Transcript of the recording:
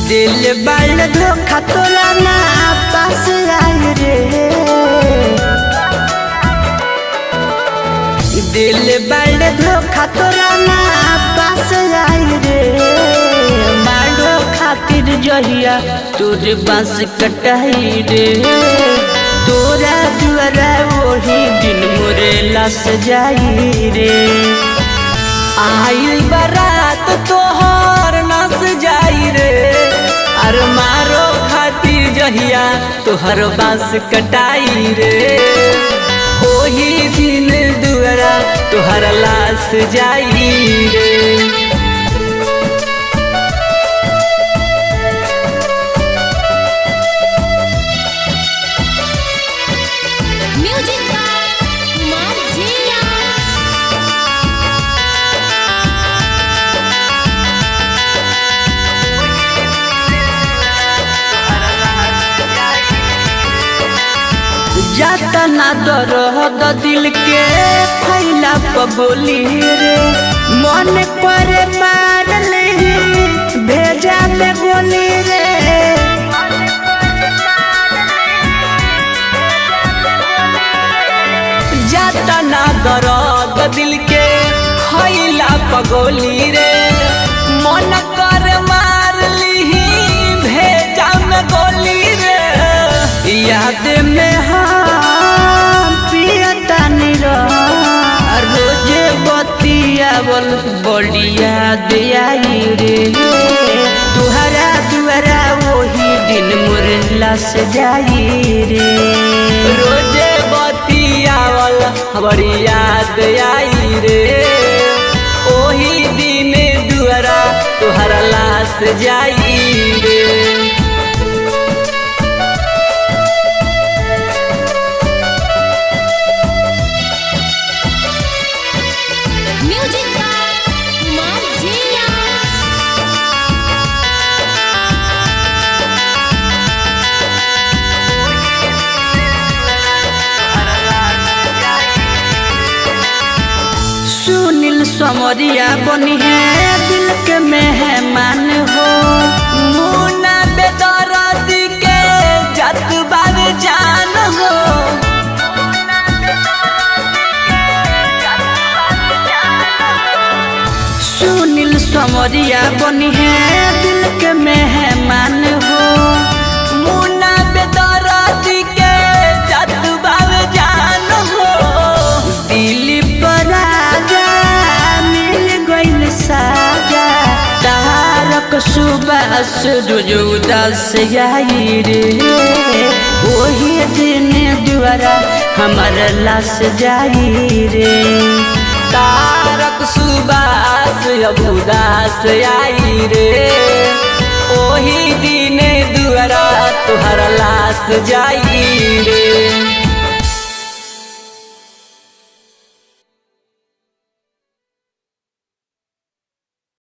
दिल बड़ धोखा तोला ना पास आई रे, दिल बड़ धोखा तोला ना पास आई रे। मारो खातिर जहिया तोर बांस कटाई रे, तोरा दुआरा वही दिन मोरे लाश जाई रे। आई बारात तोहर नाच जाई रे, अर मारो खातिर जहिया तोहर बांस कटाई रे। ओही दिन दुआरा तोहर लाश जाई रे। जाता ना दर्द दिल के फैला पबोली रे, मन पर मार ले भेजा में गोली रे। जाता ना दर्द दिल के फैला पगोली रे, मन कर मार ली भेजा में गोली रे। याद में रोज बतियावल बड़ी याद आई रे, तुहरा दुआरा वही दिन मोर लाश जाई रे। रोज बतियावल बड़ी याद आई रे, वही दिन दुआरा तुहरा लाश जाई रे। सुनील समरिया बनी है दिल के मेहमान हो, मुन्ना बेदर्दी के जत बार जान हो। सुनील समरिया बनी है दिल के मेहमान हो, मुन्ना बेदर्दी के जत बार जान हो। दिल पर सुबह रोज उदास आई रे, वही दिन दुआरा हमार लाश जाई रे। तारक सुबास अब उदास आई रे, वही दिन दुआरा तुहरा लाश जाई रे।